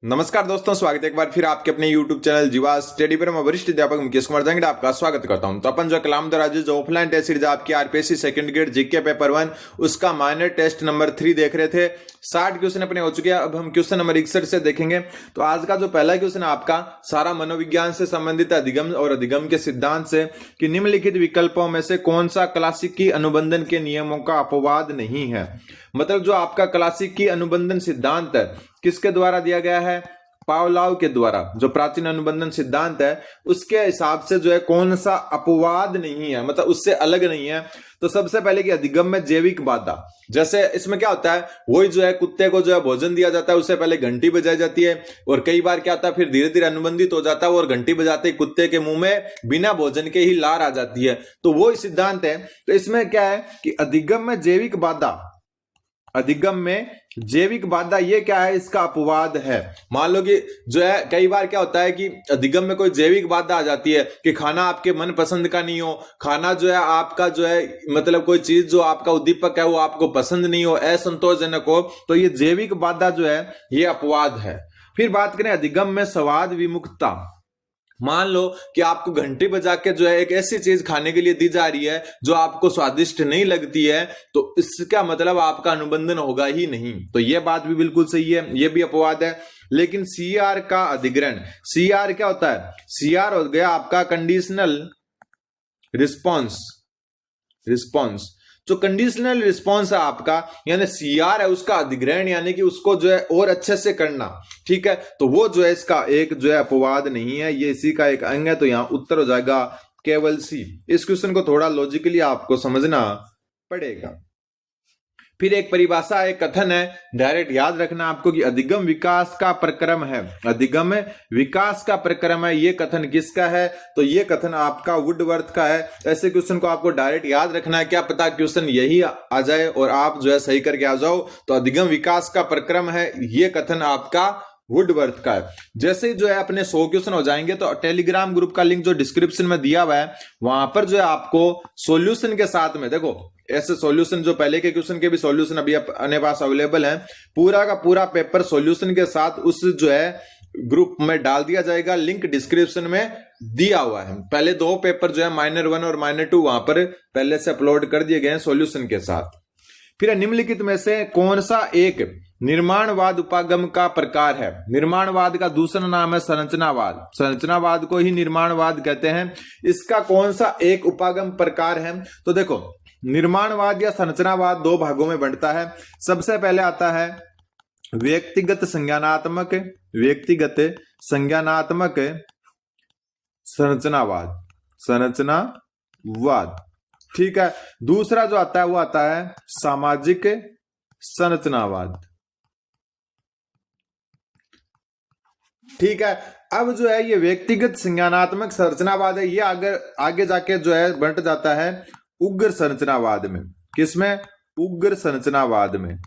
नमस्कार दोस्तों, स्वागत है एक बार फिर आपके अपने YouTube चैनल जीवा स्टडी पर। मैं वरिष्ठ अध्यापक मुकेश कुमार जांगड़े आपका स्वागत करता हूं। तो अपन जो कलाम दराज जो ऑफलाइन टेस्ट सीरीज आपकी RPSC second grade GK paper 1 उसका माइनर टेस्ट नंबर 3 देख रहे थे। 60 क्वेश्चन अपने हो चुके हैं। अब हम क्वेश्चन नंबर 61 से देखेंगे। तो आज का जो पहला क्वेश्चन है आपका सारा मनोविज्ञान से संबंधित अधिगम और अधिगम के सिद्धांत से कि निम्नलिखित विकल्पों में से कौन सा क्लासिकी अनुबंधन के नियमों का अपवाद नहीं है। मतलब जो आपका क्लासिकी अनुबंधन सिद्धांत है किसके द्वारा दिया गया है? पावलोव के द्वारा। जो प्राचीन अनुबंधन सिद्धांत है उसके हिसाब से जो है कौन सा अपवाद नहीं है, मतलब उससे अलग नहीं है। तो सबसे पहले कि अधिगम में जैविक बाधा, जैसे इसमें क्या होता है, वही जो है कुत्ते को जो है भोजन दिया जाता है उससे पहले घंटी बजाई जाती है, और कई बार क्या होता है फिर धीरे धीरे अनुबंधित हो जाता है और घंटी बजाते ही कुत्ते के मुंह में बिना भोजन के ही लार आ जाती है। तो वो सिद्धांत है। तो इसमें क्या है कि अधिगम में जैविक बाधा, अधिगम में जैविक बाधा ये क्या है, इसका अपवाद है। मान लो कि जो है कई बार क्या होता है कि अधिगम में कोई जैविक बाधा आ जाती है कि खाना आपके मन पसंद का नहीं हो, खाना जो है आपका जो है मतलब कोई चीज जो आपका उद्दीपक है वो आपको पसंद नहीं हो, असंतोषजनक हो, तो ये जैविक बाधा जो है ये अपवाद है। फिर बात करें अधिगम में स्वाद विमुक्तता। मान लो कि आपको घंटी बजा के जो है एक ऐसी चीज खाने के लिए दी जा रही है जो आपको स्वादिष्ट नहीं लगती है, तो इसका मतलब आपका अनुबंधन होगा ही नहीं। तो यह बात भी बिल्कुल सही है, यह भी अपवाद है। लेकिन सीआर का अधिग्रहण, सीआर क्या होता है? सीआर हो गया आपका कंडीशनल रिस्पॉन्स। रिस्पॉन्स जो कंडीशनल रिस्पॉन्स है आपका, यानी सीआर है उसका अधिग्रहण, यानी कि उसको जो है और अच्छे से करना। ठीक है, तो वो जो है इसका एक जो है अपवाद नहीं है, ये इसी का एक अंग है। तो यहां उत्तर हो जाएगा केवल सी। इस क्वेश्चन को थोड़ा लॉजिकली आपको समझना पड़ेगा। फिर एक परिभाषा, एक कथन है, डायरेक्ट याद रखना आपको कि अधिगम विकास का प्रक्रम है। अधिगम विकास का प्रक्रम है, ये कथन किसका है? तो ये कथन आपका वुडवर्थ का है। ऐसे क्वेश्चन को आपको डायरेक्ट याद रखना है, क्या पता क्वेश्चन यही आ जाए और आप जो है सही करके आ जाओ। तो अधिगम विकास का प्रक्रम है, ये कथन आपका वुडवर्थ का है। जैसे ही जो है अपने 100 क्वेश्चन हो जाएंगे तो टेलीग्राम ग्रुप का लिंक जो डिस्क्रिप्शन में दिया हुआ है वहां पर जो है आपको सॉल्यूशन के साथ में, देखो ऐसे सॉल्यूशन जो पहले के क्वेश्चन के भी सॉल्यूशन अभी अपने पास अवेलेबल है, पूरा का पूरा पेपर सॉल्यूशन के साथ उस जो है ग्रुप में डाल दिया जाएगा। लिंक डिस्क्रिप्शन में दिया हुआ है। पहले 2 पेपर जो है माइनर 1 और माइनर 2 वहां पर पहले से अपलोड कर दिए गए हैं सॉल्यूशन के साथ। फिर निम्नलिखित में से कौन सा एक निर्माणवाद उपागम का प्रकार है? निर्माणवाद का दूसरा नाम है संरचनावाद। संरचनावाद को ही निर्माणवाद कहते हैं। इसका कौन सा एक उपागम प्रकार है? तो देखो निर्माणवाद या संरचनावाद 2 भागों में बंटता है। सबसे पहले आता है व्यक्तिगत संज्ञानात्मक, व्यक्तिगत संज्ञानात्मक संरचनावाद, संरचनावाद। ठीक है, दूसरा जो आता है वो आता है सामाजिक संरचनावाद। ठीक है, अब जो है ये व्यक्तिगत संज्ञानात्मक संरचनावाद है, ये आगे जाके जो है बंट जाता है उग्र संरचनावाद में। किसमें? उग्र संरचनावाद में।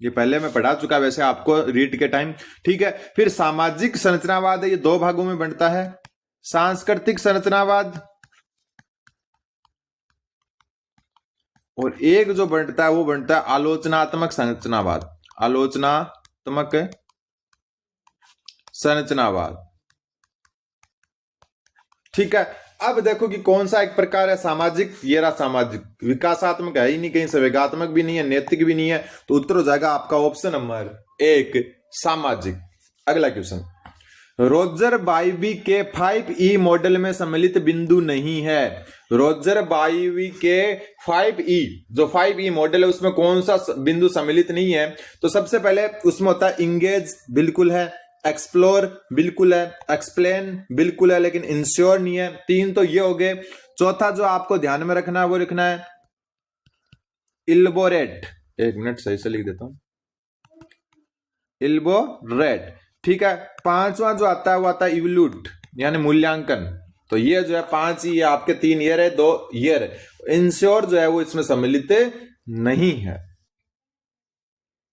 ये पहले मैं पढ़ा चुका वैसे आपको रीड के टाइम। ठीक है, फिर सामाजिक संरचनावाद है, ये 2 भागों में बंटता है। सांस्कृतिक संरचनावाद और एक जो बंटता है वो बंटता है आलोचनात्मक संरचनावाद। आलोचनात्मक संरचनावाद। ठीक है, अब देखो कि कौन सा एक प्रकार है सामाजिक। ये रहा सामाजिक, विकासात्मक है ही नहीं, कहीं संवेगात्मक भी नहीं है, नैतिक भी नहीं है। तो उत्तर हो जाएगा आपका ऑप्शन नंबर 1 सामाजिक। अगला क्वेश्चन, रोजर बाइबी के 5E मॉडल में सम्मिलित बिंदु नहीं है। रोजर बाइबी के 5E, जो 5E मॉडल है उसमें कौन सा बिंदु सम्मिलित नहीं है? तो सबसे पहले उसमें होता है इंगेज, बिल्कुल है। एक्सप्लोर बिल्कुल है। एक्सप्लेन बिल्कुल है, लेकिन इंश्योर नहीं है। 3 तो ये हो गए। चौथा जो आपको ध्यान में रखना है वो लिखना है इल्बोरेट। 1 मिनट सही से लिख देता हूं, इल्बोरेट। ठीक है, 5वां जो आता है वो आता है इवल्यूट, यानी मूल्यांकन। तो ये जो है 5 ही, आपके 3 ईयर है, 2 ईयर है। इंश्योर जो है वो इसमें सम्मिलित नहीं है।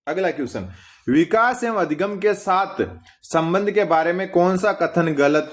अगला क्वेश्चन, विकास एवं अधिगम के साथ संबंध के बारे में कौन सा कथन गलत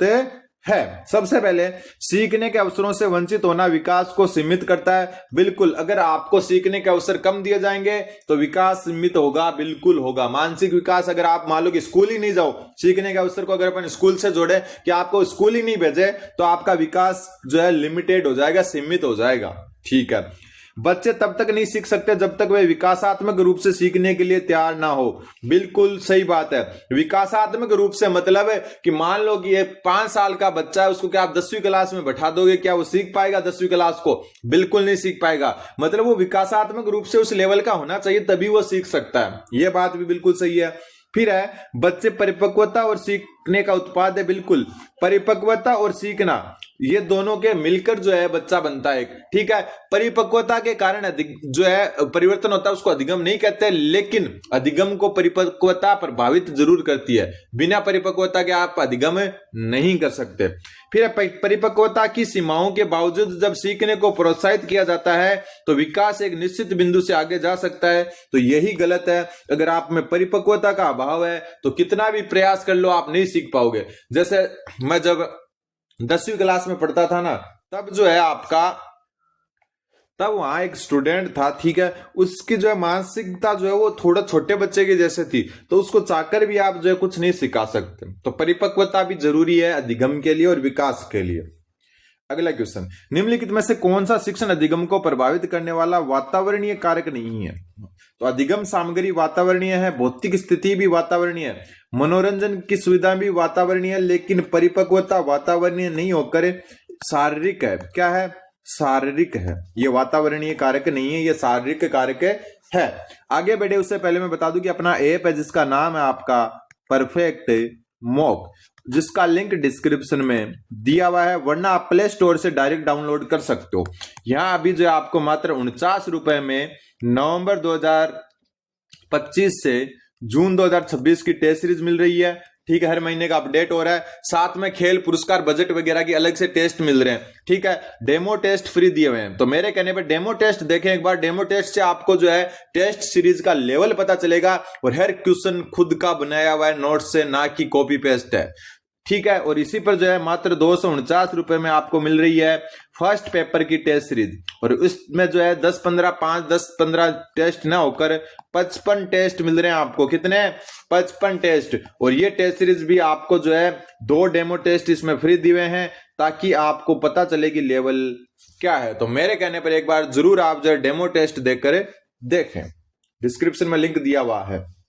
है। सबसे पहले, सीखने के अवसरों से वंचित होना विकास को सीमित करता है। बिल्कुल, अगर आपको सीखने के अवसर कम दिए जाएंगे तो विकास सीमित होगा, बिल्कुल होगा। मानसिक विकास, अगर आप मान लो कि स्कूल ही नहीं जाओ, सीखने के अवसर को अगर अपन स्कूल से जोड़े कि आपको स्कूल ही नहीं भेजे, तो आपका विकास जो है लिमिटेड हो जाएगा, सीमित हो जाएगा। ठीक है, बच्चे तब तक नहीं सीख सकते जब तक वे विकासात्मक रूप से सीखने के लिए तैयार ना हो। बिल्कुल सही बात है। विकासात्मक रूप से मतलब है कि मान लो कि ये 5 साल का बच्चा है, उसको क्या आप 10वीं क्लास में बैठा दोगे, क्या वो सीख पाएगा 10वीं क्लास को? बिल्कुल नहीं सीख पाएगा। मतलब वो विकासात्मक रूप से उस लेवल का होना चाहिए, तभी वो सीख सकता है। ये बात भी बिल्कुल सही है। फिर है, बच्चे परिपक्वता और सीखने का उत्पाद है। बिल्कुल, परिपक्वता और सीखना ये दोनों के मिलकर जो है बच्चा बनता है। ठीक है, परिपक्वता के कारण जो है परिवर्तन होता है, उसको अधिगम नहीं कहते, लेकिन अधिगम को परिपक्वता प्रभावित जरूर करती है। बिना परिपक्वता के आप अधिगम नहीं कर सकते। फिर परिपक्वता की सीमाओं के बावजूद जब सीखने को प्रोत्साहित किया जाता है तो विकास एक निश्चित बिंदु से आगे जा सकता है। तो यही गलत है। अगर आप में परिपक्वता का अभाव है तो कितना भी प्रयास कर लो, आप नहीं सीख पाओगे। जैसे मैं जब 10वीं क्लास में पढ़ता था ना, तब जो है आपका, तब वहां एक स्टूडेंट था, ठीक है, उसकी जो है मानसिकता जो है वो थोड़ा छोटे बच्चे की जैसे थी, तो उसको चाहकर भी आप जो है कुछ नहीं सिखा सकते। तो परिपक्वता भी जरूरी है अधिगम के लिए और विकास के लिए। अगला क्वेश्चन, निम्नलिखित में से कौन सा शिक्षण अधिगम को प्रभावित करने वाला वातावरणीय कारक नहीं है? तो अधिगम सामग्री वातावरणीय है, भौतिक स्थिति भी वातावरणीय है, मनोरंजन की सुविधा भी वातावरणीय है, लेकिन परिपक्वता वातावरणीय नहीं होकर शारीरिक है। क्या है? शारीरिक है। ये वातावरणीय कारक नहीं है, ये शारीरिक कारक है। आगे बढ़े उससे पहले मैं बता दूं कि अपना ऐप है जिसका नाम है आपका परफेक्ट मॉक, जिसका लिंक डिस्क्रिप्शन में दिया हुआ है, वरना आप प्ले स्टोर से डायरेक्ट डाउनलोड कर सकते हो। यहां अभी जो है आपको मात्र 49 रुपए में नवंबर 2025 से जून 2026 की टेस्ट सीरीज मिल रही है। ठीक है, हर महीने का अपडेट हो रहा है। साथ में खेल पुरस्कार बजट वगैरह की अलग से टेस्ट मिल रहे हैं। ठीक है, डेमो टेस्ट फ्री दिए हुए हैं। तो मेरे कहने पर डेमो टेस्ट देखें एक बार। डेमो टेस्ट से आपको जो है टेस्ट सीरीज का लेवल पता चलेगा, और हर क्वेश्चन खुद का बनाया हुआ है नोट से, ना कि कॉपी पेस्ट है। ठीक है, और इसी पर जो है मात्र 249 रुपए में आपको मिल रही है फर्स्ट पेपर की टेस्ट सीरीज। और इसमें जो है 10-15 टेस्ट ना होकर 55 टेस्ट मिल रहे हैं आपको। कितने? 55 टेस्ट। और ये टेस्ट सीरीज भी आपको जो है 2 डेमो टेस्ट इसमें फ्री दिए हुए हैं, ताकि आपको पता चले कि लेवल क्या है। तो मेरे कहने पर एक बार जरूर आप जो है डेमो टेस्ट देखकर देखें, डिस्क्रिप्शन में लिंक दिया हुआ है।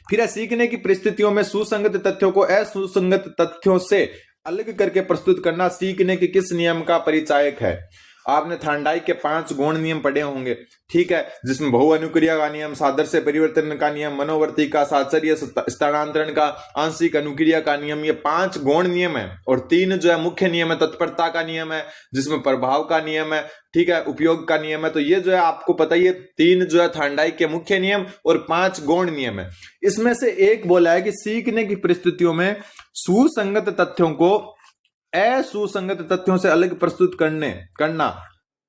फिर है, सीखने की परिस्थितियों में सुसंगत तथ्यों को असुसंगत तथ्यों से अलग करके प्रस्तुत करना सीखने के किस नियम का परिचायक है? आपने थांडाई के 5 गौण नियम पढ़े होंगे। ठीक है, जिसमें बहु अनुक्रिया का नियम, सादृश्य परिवर्तन का नियम, मनोवर्ती का, साचर्य स्थानांतरण का, आंशिक अनुक्रिया का नियम, ये 5 गौण नियम है। और 3 जो है मुख्य नियम है। तत्परता का नियम है, जिसमें प्रभाव का नियम है। ठीक है, उपयोग का नियम है। तो ये जो है आपको पता ही है, 3 जो है थांडाई के मुख्य नियम और 5 गौण नियम है। इसमें से एक बोला है कि सीखने की परिस्थितियों में सुसंगत तथ्यों को असुसंगत तथ्यों से अलग प्रस्तुत करना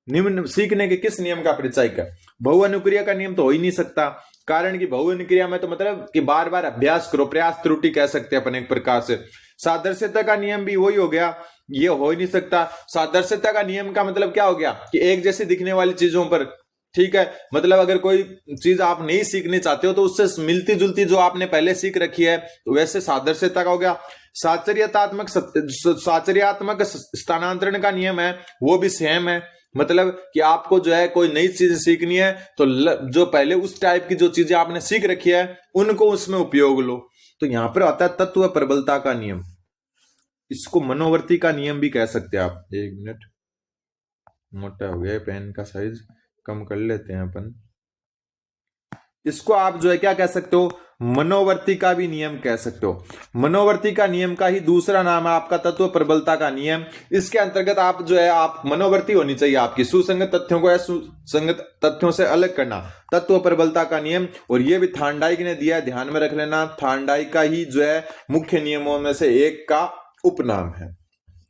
निम्न सीखने के किस नियम का परिचायक है? बहु अनुक्रिया का नियम तो हो ही नहीं सकता, कारण कि बहु अनुक्रिया में तो मतलब कि बार बार अभ्यास करो, प्रयास त्रुटि कह सकते हैं अपन एक प्रकार से। सादृश्यता का नियम भी वही हो गया, ये हो ही नहीं सकता। सादृश्यता का नियम का मतलब क्या हो गया कि एक जैसे दिखने वाली चीजों पर, ठीक है, मतलब अगर कोई चीज आप नहीं सीखनी चाहते हो तो उससे मिलती जुलती जो आपने पहले सीख रखी है, तो वैसे सादृश्यता का हो गया। साचर्यात्मक स्थानांतरण का नियम है, वो भी सेम है। मतलब कि आपको जो है कोई नई चीज सीखनी है तो जो पहले उस टाइप की जो चीजें आपने सीख रखी है उनको उसमें उपयोग लो। तो यहां पर आता है तत्व प्रबलता का नियम, इसको मनोवर्ती का नियम भी कह सकते हैं आप। 1 मिनट, मोटा हो गया पेन का साइज, कम कर लेते हैं अपन। इसको आप जो है क्या कह सकते हो? मनोवर्ती का भी नियम कह सकते हो। मनोवर्ती का नियम का ही दूसरा नाम है आपका तत्व प्रबलता का नियम। इसके अंतर्गत आप जो है आप मनोवर्ती होनी चाहिए आपकी, सुसंगत तथ्यों को असुसंगत तथ्यों से अलग करना, तत्व प्रबलता का नियम। और ये भी थांडाइक ने दिया है, ध्यान में रख लेना। थांडाइक का ही जो है मुख्य नियमों में से एक का उपनाम है।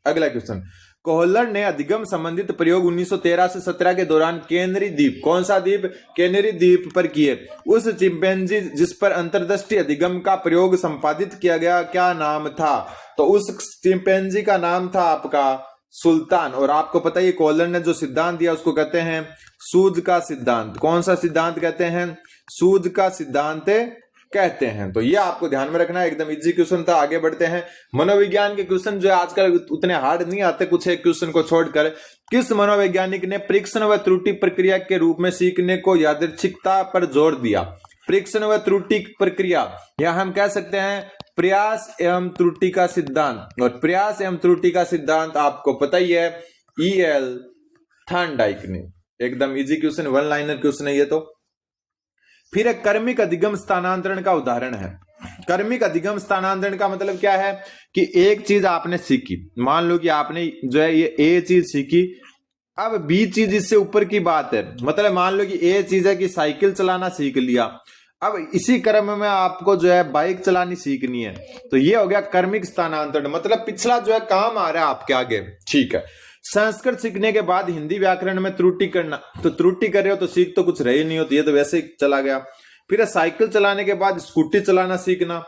अगला क्वेश्चन, कोहलर ने अधिगम संबंधित प्रयोग 1913 से 17 के दौरान कैनरी द्वीप, कौन सा द्वीप, कैनरी द्वीप पर किए। उस चिंपैंजी जिस पर अंतर्दृष्टि अधिगम का प्रयोग संपादित किया गया, क्या नाम था? तो उस चिंपैंजी का नाम था आपका सुल्तान। और आपको पता है कोहलर ने जो सिद्धांत दिया उसको कहते हैं सूझ का सिद्धांत। कौन सा सिद्धांत कहते हैं? सूझ का सिद्धांत कहते हैं। तो ये आपको ध्यान में रखना है, एकदम इजी क्वेश्चन था। आगे बढ़ते हैं। मनोविज्ञान के क्वेश्चन जो है आजकल उतने हार्ड नहीं आते, कुछ एक क्वेश्चन को छोड़कर। किस मनोवैज्ञानिक ने परीक्षण व त्रुटि प्रक्रिया के रूप में सीखने को यादृच्छिकता पर जोर दिया? परीक्षण व त्रुटि प्रक्रिया, या हम कह सकते हैं प्रयास एवं त्रुटि का सिद्धांत। और प्रयास एवं त्रुटि का सिद्धांत आपको पता ही है, E.L. थॉर्नडाइक ने। एकदम easy question, one liner question है ये तो। फिर एक कर्मिक अधिगम स्थानांतरण का उदाहरण है। कर्मिक अधिगम स्थानांतरण का मतलब क्या है कि एक चीज आपने सीखी, मान लो कि आपने जो है ये ए चीज सीखी, अब बी चीज इससे ऊपर की बात है। मतलब मान लो कि ए चीज है कि साइकिल चलाना सीख लिया, अब इसी क्रम में आपको जो है बाइक चलानी सीखनी है। तो ये हो गया कर्मिक स्थानांतरण, मतलब पिछला जो है काम आ रहा है आपके आगे। ठीक है। संस्कृत सीखने के बाद हिंदी व्याकरण में त्रुटि करना, तो त्रुटि कर रहे हो तो सीख तो कुछ रही नहीं होती, ये तो वैसे ही चला गया। फिर साइकिल चलाने के बाद स्कूटी चलाना सीखना।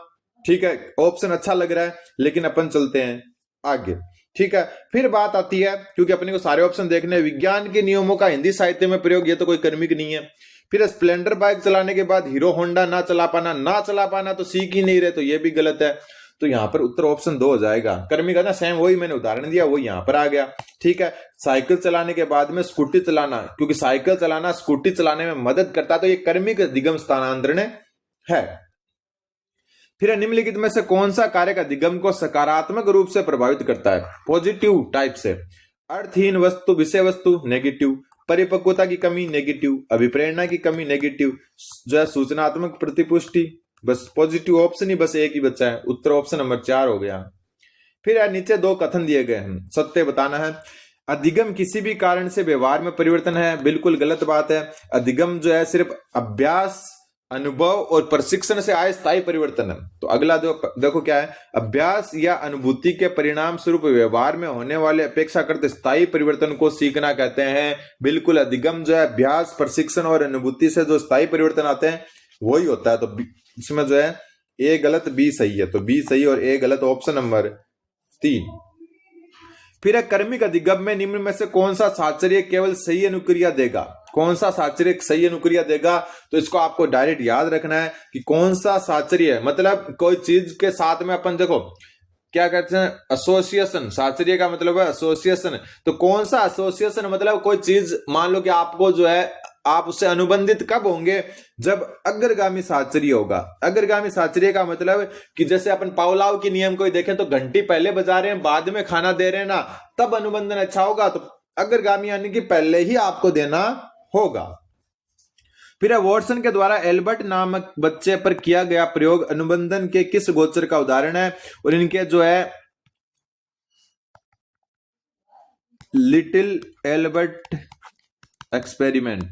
ठीक है, ऑप्शन अच्छा लग रहा है, लेकिन अपन चलते हैं आगे। ठीक है, फिर बात आती है, क्योंकि अपने को सारे ऑप्शन देखने हैं, विज्ञान के नियमों का हिंदी साहित्य में प्रयोग, ये तो कोई कर्मिक नहीं है। फिर स्प्लेंडर बाइक चलाने के बाद हीरो होंडा ना चला पाना तो सीख ही नहीं रहे, तो ये भी गलत है। तो यहां पर उत्तर ऑप्शन 2 हो जाएगा। कर्मी का ना सेम वही मैंने उदाहरण दिया, वो यहां पर आ गया। ठीक है, साइकिल चलाने के बाद में स्कूटी चलाना, क्योंकि साइकिल चलाना स्कूटी चलाने में मदद करता, तो ये कर्मिक अधिगम स्थानांतरण है। फिर निम्नलिखित में से कौन सा कारक अधिगम को सकारात्मक रूप से प्रभावित करता है? पॉजिटिव टाइप से। अर्थहीन वस्तु, विषय वस्तु नेगेटिव, परिपक्वता की कमी नेगेटिव, अभिप्रेरणा की कमी नेगेटिव, जो है सूचनात्मक प्रतिपुष्टि। बस पॉजिटिव ऑप्शन ही बस एक ही बचा है, उत्तर ऑप्शन नंबर 4 हो गया। फिर यार नीचे 2 कथन दिए गए हैं, सत्य बताना है। अधिगम किसी भी कारण से व्यवहार में परिवर्तन है, बिल्कुल गलत बात है। अधिगम जो है सिर्फ अभ्यास, अनुभव और प्रशिक्षण से आए स्थायी परिवर्तन है। तो अगला जो देखो क्या है, अभ्यास या अनुभूति के परिणाम स्वरूप व्यवहार में होने वाले अपेक्षाकृत स्थायी परिवर्तन को सीखना कहते हैं। बिल्कुल, अधिगम जो है अभ्यास, प्रशिक्षण और अनुभूति से जो स्थायी परिवर्तन आते हैं वही होता है। तो इसमें जो है ए गलत बी सही है, तो बी सही और ए गलत, ऑप्शन नंबर 3। फिर कर्मिक अधिगम में निम्न में से कौन सा साचर्य केवल सही अनुक्रिया देगा? कौन सा साचर्य सही अनुक्रिया देगा? तो इसको आपको डायरेक्ट याद रखना है कि कौन सा साचर्य है, मतलब कोई चीज के साथ में अपन देखो क्या कहते हैं, एसोसिएशन। साचर्य का मतलब है एसोसिएशन। तो कौन सा एसोसिएशन, मतलब कोई चीज मान लो कि आपको जो है आप उससे अनुबंधित कब होंगे? जब अग्रगामी साचर्य होगा। अग्रगामी साचर्य का मतलब कि जैसे अपन पावलाव के नियम को देखें तो घंटी पहले बजा रहे हैं बाद में खाना दे रहे हैं ना, तब अनुबंधन अच्छा होगा। तो अग्रगामी यानी कि पहले ही आपको देना होगा। फिर वॉटसन के द्वारा एल्बर्ट नामक बच्चे पर किया गया प्रयोग अनुबंधन के किस गोचर का उदाहरण है? और इनके जो है लिटिल एल्बर्ट एक्सपेरिमेंट,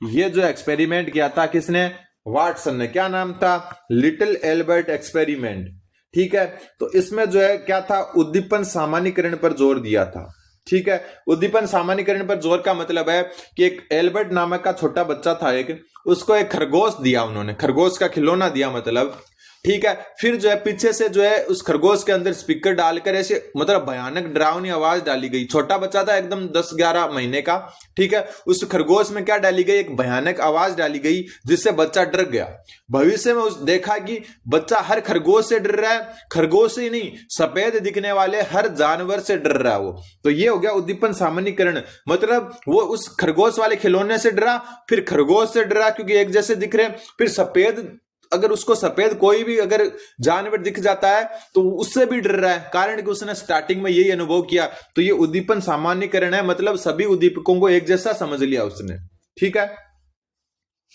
ये जो एक्सपेरिमेंट किया था किसने? वाटसन ने। क्या नाम था? Little Albert experiment. ठीक है, तो इसमें जो है क्या था, उद्दीपन सामान्यीकरण पर जोर दिया था। ठीक है, उद्दीपन सामान्यीकरण पर जोर का मतलब है कि एक एल्बर्ट नामक का छोटा बच्चा था, एक उसको एक खरगोश दिया उन्होंने, खरगोश का खिलौना दिया मतलब। ठीक है, फिर जो है पीछे से जो है उस खरगोश के अंदर स्पीकर डालकर ऐसे मतलब भयानक डरावनी आवाज डाली गई। छोटा बच्चा था एकदम 10-11 महीने का। ठीक है, उस खरगोश में क्या डाली गई? एक भयानक आवाज डाली गई जिससे बच्चा डर गया। भविष्य में उस देखा कि बच्चा हर खरगोश से डर रहा है, खरगोश ही नहीं सफेद दिखने वाले हर जानवर से डर रहा है वो। तो ये हो गया उद्दीपन सामान्यीकरण, मतलब वो उस खरगोश वाले खिलौने से डरा, फिर खरगोश से डरा क्योंकि एक जैसे दिख रहे, फिर सफेद, अगर उसको सफेद कोई भी अगर जानवर दिख जाता है तो उससे भी डर रहा है, कारण कि उसने स्टार्टिंग में यही अनुभव किया। तो ये उद्दीपन सामान्यीकरण है, मतलब सभी उद्दीपकों को एक जैसा समझ लिया उसने। ठीक है,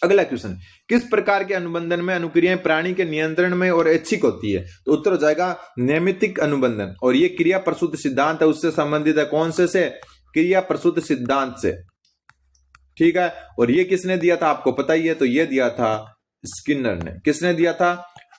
अगला क्वेश्चन, किस प्रकार के अनुबंधन में अनुक्रियाएं प्राणी के नियंत्रण में और ऐच्छिक होती है? तो उत्तर हो जाएगा नैमित्तिक अनुबंधन। और ये क्रिया प्रसूत सिद्धांत है, उससे संबंधित है। कौन से? क्रिया प्रसूत सिद्धांत से। ठीक है, और ये किसने दिया था आपको पता ही है, तो ये दिया था स्किनर ने। किसने दिया था?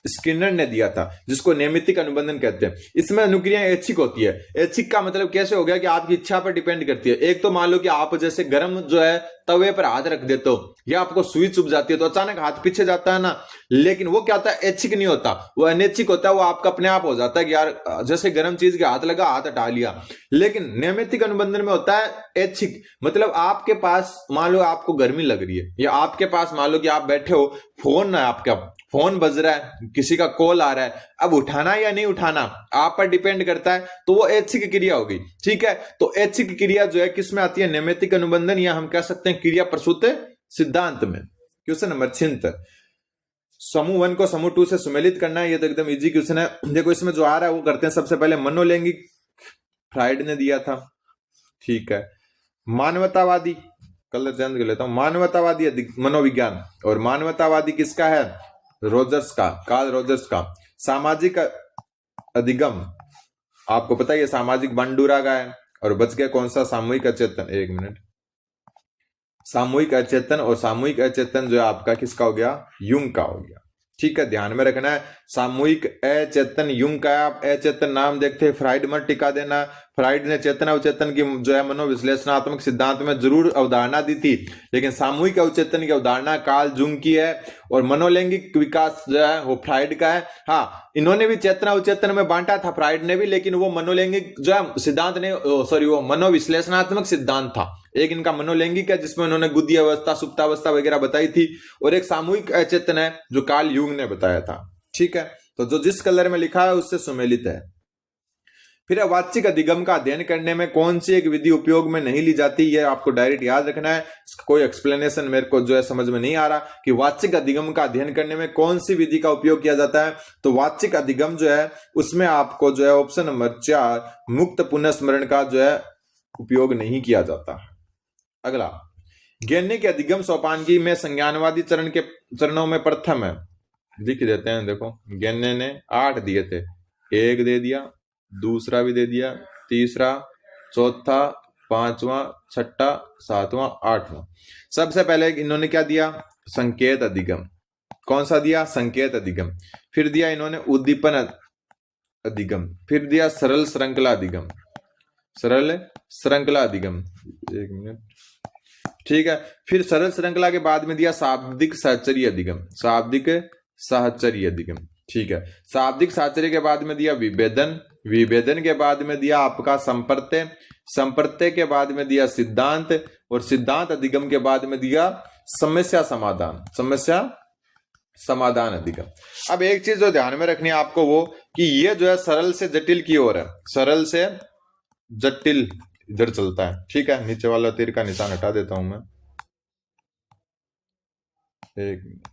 स्किनर ने दिया था, जिसको नैमित्तिक अनुबंधन कहते हैं। इसमें अनुक्रिया ऐच्छिक होती है। ऐच्छिक का मतलब कैसे हो गया कि आपकी इच्छा पर डिपेंड करती है। एक तो मान लो कि आप जैसे गर्म जो है तवे पर हाथ रख देते हो या आपको सुई चुभ जाती है तो अचानक हाथ पीछे जाता है ना, लेकिन वो क्या होता है, ऐच्छिक नहीं होता, वो अनैच्छिक होता है। वो आपका अपने आप हो जाता है कि यार जैसे गर्म चीज के हाथ लगा, हाथ हटा लिया। लेकिन नैमित्तिक अनुबंधन में होता है ऐच्छिक, मतलब आपके पास मान लो आपको गर्मी लग रही है या आपके पास मान लो कि आप बैठे हो, फोन है आपका, फोन बज रहा है, किसी का कॉल आ रहा है, अब उठाना या नहीं उठाना आप पर डिपेंड करता है, तो वो ऐच्छिक क्रिया होगी। ठीक है, तो ऐच्छिक क्रिया जो है किस में आती है, नैमित्तिक अनुबंधन, या हम कह सकते हैं क्रिया प्रसूत सिद्धांत में। क्वेश्चन नंबर 76, समूह 1 को समूह 2 से सुमेलित करना है। ये तो एकदम इजी क्वेश्चन है। देखो इसमें जो आ रहा है वो करते हैं। सबसे पहले मनोलैंगिक फ्राइड ने दिया था। ठीक है, मानवतावादी, कलर चेंज कर लेता हूं, मानवतावादी मनोविज्ञान, और मानवतावादी किसका है, रोजर्स का, कार्ल रोजर्स का। सामाजिक अधिगम, आपको पता है ये सामाजिक बांडुरा का है। और बच गया कौन सा, सामूहिक अचेतन, एक मिनट, सामूहिक अचेतन। और सामूहिक अचेतन जो है आपका किसका हो गया, युंग का हो गया। ठीक है, ध्यान में रखना है, सामूहिक अचेतन युंग का। आप अचेतन नाम देखते हैं, फ्राइड मत टिका देना। फ्राइड ने चेतन अवचेतन की जो है मनोविश्लेषणात्मक सिद्धांत में जरूर अवधारणा दी थी, लेकिन सामूहिक अवचेतन की अवधारणा कार्ल जुंग की है। और मनोलैंगिक विकास जो है वो फ्राइड का है। हाँ, इन्होंने भी चेतना अवचेतन में बांटा था, फ्राइड ने भी, लेकिन वो मनोलैंगिक जो है सिद्धांत ने, सॉरी, वो मनोविश्लेषणात्मक सिद्धांत था। एक इनका मनोलैंगिक है जिसमें उन्होंने गुदी अवस्था, सुप्तावस्था वगैरह बताई थी, और एक सामूहिक अचेतन है जो कार्ल युंग ने बताया था। ठीक है, तो जो जिस कलर में लिखा है उससे सुमेलित है। फिर वाचिक अधिगम का अध्ययन करने में कौन सी एक विधि उपयोग में नहीं ली जाती, ये आपको डायरेक्ट याद रखना है। इसका कोई एक्सप्लेनेशन मेरे को जो है समझ में नहीं आ रहा कि वाचिक अधिगम का अध्ययन करने में कौन सी विधि का उपयोग किया जाता है। तो वाचिक अधिगम जो है उसमें आपको जो है ऑप्शन नंबर 4 मुक्त पुनःस्मरण का जो है उपयोग नहीं किया जाता। अगला, ज्ञानी के अधिगम सोपानगी में संज्ञानवादी चरण के चरणों में प्रथम है, लिख देते हैं। देखो ज्ञानी ने 8 दिए थे, 1 दे दिया, दूसरा भी दे दिया, तीसरा, चौथा, 5वां, 6वां, 7वां, 8वां। सबसे पहले इन्होंने क्या दिया, संकेत अधिगम। कौन सा दिया, संकेत अधिगम। फिर दिया इन्होंने उद्दीपन अधिगम। फिर दिया सरल श्रृंखला अधिगम, सरल श्रृंखला अधिगम, एक मिनट। ठीक है, फिर सरल श्रृंखला के बाद में दिया शाब्दिक साहचर्य अधिगम, शाब्दिक साहचर्य अधिगम। ठीक है, शाब्दिक साहचर्य के बाद में दिया विभेदन, विभेदन के बाद में दिया आपका संप्रत्यय, संप्रत्यय के बाद में दिया सिद्धांत, और सिद्धांत अधिगम के बाद में दिया समस्या समाधान, समस्या समाधान अधिगम। अब एक चीज जो ध्यान में रखनी है आपको वो कि ये जो है सरल से जटिल की ओर है, सरल से जटिल इधर चलता है। ठीक है, नीचे वाला तीर का निशान हटा देता हूं मैं, एक मिनट।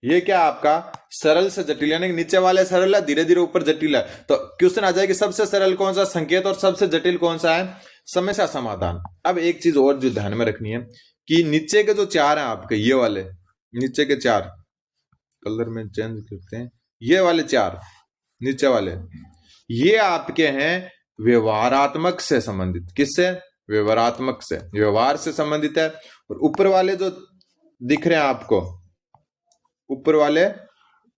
ये क्या आपका सरल से जटिल, यानी नीचे वाले सरल है, धीरे धीरे ऊपर जटिल है। तो क्वेश्चन आ जाएगी सबसे सरल कौन सा, संकेत, और सबसे जटिल कौन सा है, समस्या समाधान। अब एक चीज और जो ध्यान में रखनी है कि नीचे के जो 4 हैं आपके, ये वाले नीचे के 4, कलर में चेंज करते हैं, ये वाले 4 नीचे वाले, ये आपके हैं व्यवहारात्मक से संबंधित। किससे, व्यवहारात्मक से, व्यवहार से संबंधित है। और ऊपर वाले जो दिख रहे हैं आपको, ऊपर वाले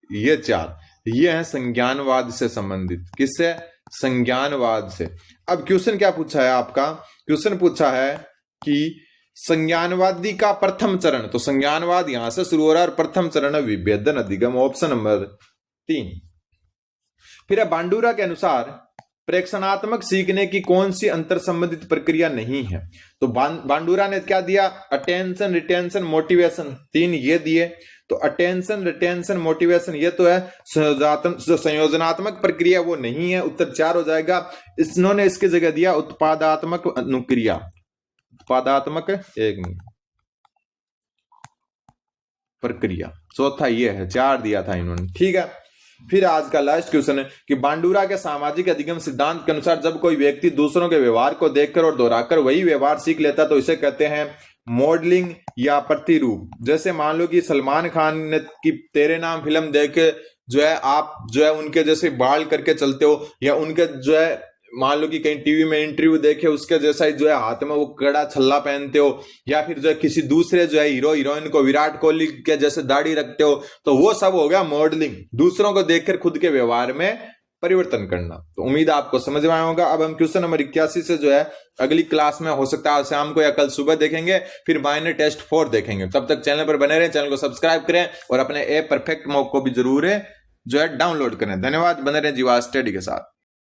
ये 4, ये हैं संज्ञानवाद से संबंधित। किससे, संज्ञानवाद से। अब क्वेश्चन क्या पूछा है आपका, क्वेश्चन पूछा है कि संज्ञानवादी का प्रथम चरण, तो संज्ञानवाद यहां से शुरू हो रहा है, और प्रथम चरण है विभेदन अधिगम, ऑप्शन नंबर 3। फिर बांडुरा के अनुसार प्रेक्षणात्मक सीखने की कौन सी अंतर संबंधित प्रक्रिया नहीं है। तो बांडुरा ने क्या दिया, अटेंशन, रिटेंशन, मोटिवेशन, 3 ये दिए। तो अटेंशन, रिटेंशन, मोटिवेशन ये तो है संयोजनात्मक प्रक्रिया, वो नहीं है, उत्तर 4 हो जाएगा। इन्होंने इसकी जगह दिया उत्पादात्मक अनुक्रिया, उत्पादात्मक, एक मिनट, प्रक्रिया, चौथा ये है, 4 दिया था इन्होंने। ठीक है, फिर आज का लास्ट क्वेश्चन है कि बांडुरा के सामाजिक अधिगम सिद्धांत के अनुसार जब कोई व्यक्ति दूसरों के व्यवहार को देखकर और दोहराकर वही व्यवहार सीख लेता तो इसे कहते हैं मॉडलिंग या प्रतिरूप। जैसे मान लो कि सलमान खान ने की तेरे नाम फिल्म देख के जो है आप जो है उनके जैसे बाल करके चलते हो, या उनके जो है मान लो कि कहीं टीवी में इंटरव्यू देखे उसके जैसा ही जो है हाथ में वो कड़ा छल्ला पहनते हो, या फिर जो है किसी दूसरे जो है हीरो हीरोइन को विराट कोहली के जैसे दाढ़ी रखते हो, तो वो सब हो गया मॉडलिंग, दूसरों को देखकर खुद के व्यवहार में परिवर्तन करना। तो उम्मीद आपको समझ में आया होगा। अब हम क्वेश्चन नंबर 81 से जो है अगली क्लास में हो सकता है शाम को या कल सुबह देखेंगे, फिर माइनर टेस्ट 4 देखेंगे। तब तक चैनल पर बने रहें, चैनल को सब्सक्राइब करें और अपने ए परफेक्ट मॉक को भी जरूर जो है डाउनलोड करें। धन्यवाद, बने रहें जीवा स्टडी के साथ।